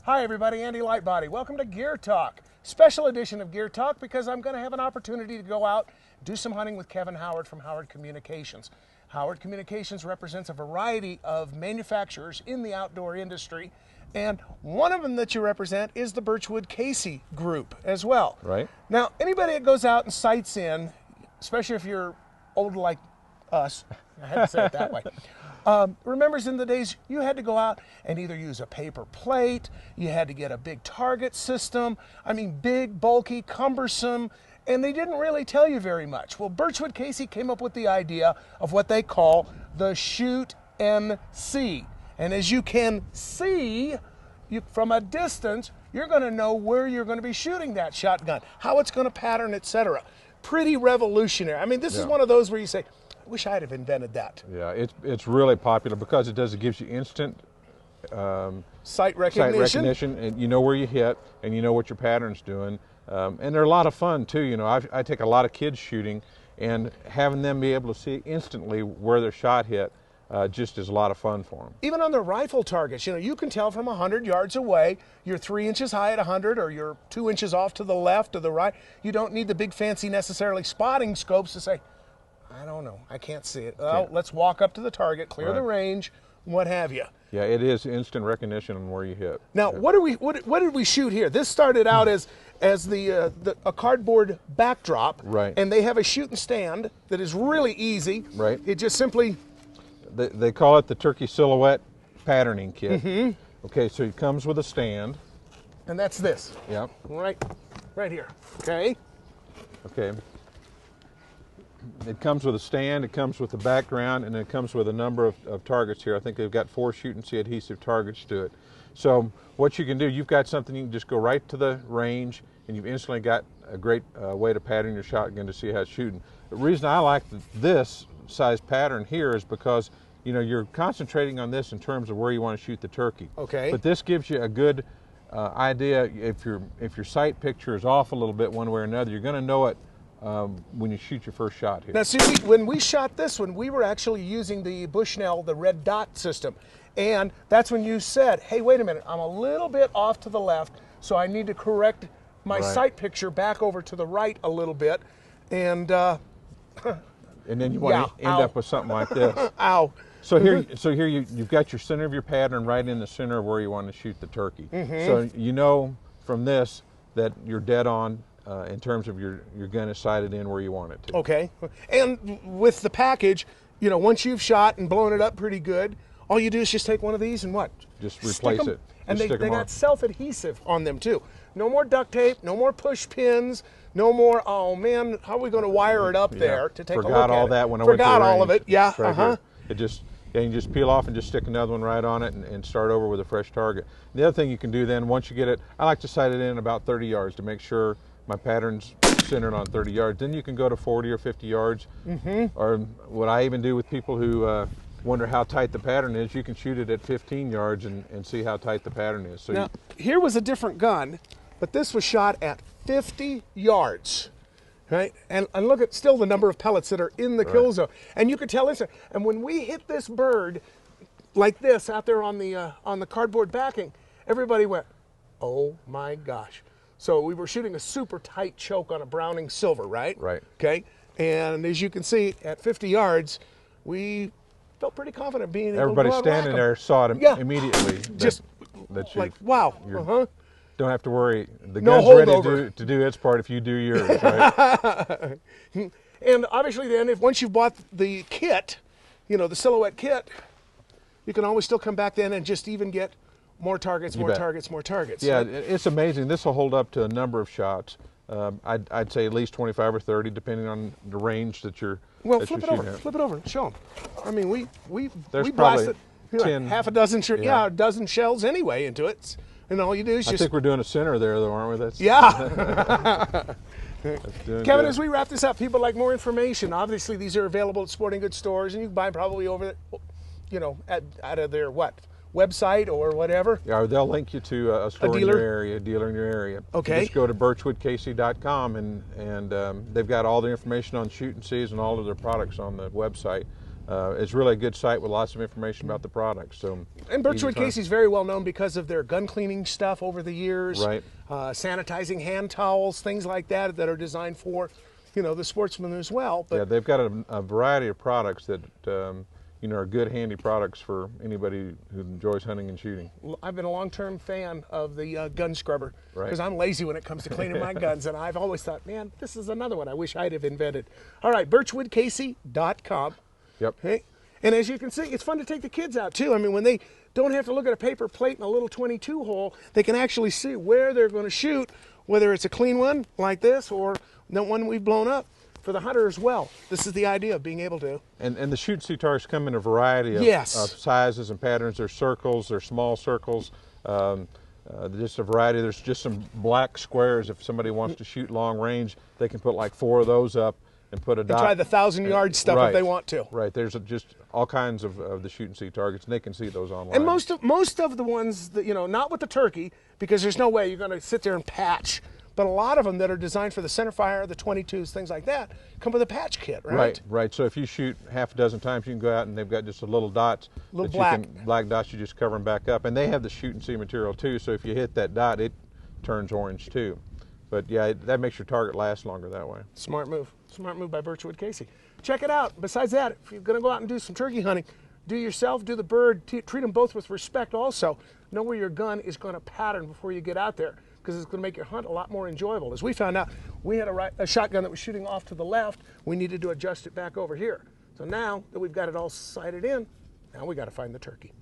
Hi everybody, Andy Lightbody. Welcome to Gear Talk. Special edition of Gear Talk because I'm going to have an opportunity to go out, do some hunting with Kevin Howard from Howard Communications. Howard Communications represents a variety of manufacturers in the outdoor industry, and one of them that you represent is the Birchwood Casey group as well. Right. Now, anybody that goes out and sights in, especially if you're old like us, I had to say it that way, remembers in the days you had to go out and either use a paper plate, you had to get a big target system, I mean big, bulky, cumbersome, and they didn't really tell you very much. Well, Birchwood Casey came up with the idea of what they call the Shoot MC. And as you can see, from a distance, you're going to know where you're going to be shooting that shotgun, how it's going to pattern, etc. Pretty revolutionary. I mean, this is one of those where you say, I wish I'd have invented that. Yeah, it's really popular because it gives you instant sight recognition, and you know where you hit, and you know what your pattern's doing, and they're a lot of fun too. You know, I take a lot of kids shooting, and having them be able to see instantly where their shot hit just is a lot of fun for them. Even on their rifle targets, you know, you can tell from 100 yards away, you're 3 inches high at 100, or you're 2 inches off to the left or the right. You don't need the big fancy necessarily spotting scopes to say, I don't know, I can't see it. Well, let's walk up to the target, clear the range, what have you. Yeah, it is instant recognition on where you hit. Now, what did we shoot here? This started out as a cardboard backdrop, right? And they have a shooting stand that is really easy. Right. It just simply. They call it the turkey silhouette patterning kit. Mm-hmm. Okay, so it comes with a stand. And that's this. Yep. Right here. Okay. Okay. It comes with a stand, it comes with a background, and it comes with a number of targets here. I think they've got 4 shoot and see adhesive targets to it. So what you can do, you've got something you can just go right to the range, and you've instantly got a great way to pattern your shotgun to see how it's shooting. The reason I like this size pattern here is because you know you're concentrating on this in terms of where you want to shoot the turkey. Okay. But this gives you a good idea if your sight picture is off a little bit one way or another, you're going to know it when you shoot your first shot here. Now see, when we shot this one, we were actually using the Bushnell, the red dot system. And that's when you said, hey, wait a minute, I'm a little bit off to the left, so I need to correct my sight picture back over to the right a little bit. And and then you want to end up with something like this. Ow. So here you've got your center of your pattern right in the center of where you want to shoot the turkey. Mm-hmm. So you know from this that you're dead on in terms of your gun is sighted in where you want it to. Okay. And with the package, you know, once you've shot and blown it up pretty good, all you do is just take one of these and what? Just replace it. And they got self-adhesive on them too. No more duct tape, no more push pins, no more, oh man, how are we going to wire it up there to take a look at it? Forgot all that when I went to the range. Forgot all of it, yeah. Right it just, you can just peel off and just stick another one right on it and start over with a fresh target. The other thing you can do then, once you get it, I like to sight it in about 30 yards to make sure my pattern's centered on 30 yards. Then you can go to 40 or 50 yards. Mm-hmm. Or what I even do with people who wonder how tight the pattern is, you can shoot it at 15 yards and see how tight the pattern is. So now, here was a different gun, but this was shot at 50 yards. Right, and look at still the number of pellets that are in the kill zone, and you could tell this. And when we hit this bird like this out there on the cardboard backing, everybody went, "Oh my gosh!" So we were shooting a super tight choke on a Browning Silver, right? Right. Okay, and as you can see, at 50 yards, we felt pretty confident being able to everybody standing there saw it immediately. Just like wow. Don't have to worry. The gun's ready to do its part if you do yours, right? And obviously then, once you've bought the kit, you know, the silhouette kit, you can always still come back then and just even get more targets, more targets. Yeah, it's amazing. This will hold up to a number of shots. I'd say at least 25 or 30, depending on the range that you're flip it over and show them. I mean, we blasted 10, half a dozen, a dozen shells anyway into it. And all you do is I think we're doing a center there, though, aren't we? That's Kevin, good. As we wrap this up, people like more information. Obviously, these are available at sporting goods stores, and you can buy probably over, you know, out of their website or whatever. Yeah, or they'll link you to a store in your area, a dealer in your area. Okay. You just go to birchwoodkc.com and they've got all the information on shoot and seas and all of their products on the website. It's really a good site with lots of information about the products. So, and Birchwood Casey's very well known because of their gun cleaning stuff over the years, right? Sanitizing hand towels, things like that that are designed for, you know, the sportsman as well. But yeah, they've got a variety of products that you know, are good, handy products for anybody who enjoys hunting and shooting. I've been a long-term fan of the gun scrubber because Right. I'm lazy when it comes to cleaning my guns, and I've always thought, man, this is another one I wish I'd have invented. All right, birchwoodcasey.com. Yep. Okay. And as you can see, it's fun to take the kids out too. I mean, when they don't have to look at a paper plate and a little 22 hole, they can actually see where they're going to shoot, whether it's a clean one like this or the one we've blown up. For the hunter as well, this is the idea of being able to. And the shoot see targets come in a variety of, Yes. of sizes and patterns. There's circles, there's small circles, just a variety. There's just some black squares. If somebody wants to shoot long range, they can put like 4 of those up and put a dot. Try the 1,000-yard stuff right, if they want to. Right. There's just all kinds of the shoot and see targets, and they can see those online. And most of the ones that, you know, not with the turkey, because there's no way you're going to sit there and patch. But a lot of them that are designed for the centerfire, the 22s, things like that, come with a patch kit, right? Right, right. So if you shoot half a dozen times, you can go out and they've got just a little dots. Little black dots, you just cover them back up. And they have the shoot and see material too, so if you hit that dot, it turns orange too. But yeah, that makes your target last longer that way. Smart move. Smart move by Birchwood Casey. Check it out. Besides that, if you're going to go out and do some turkey hunting, do yourself, do the bird, treat them both with respect also. Know where your gun is going to pattern before you get out there, because it's going to make your hunt a lot more enjoyable. As we found out, we had a shotgun that was shooting off to the left. We needed to adjust it back over here. So now that we've got it all sighted in, now we got to find the turkey.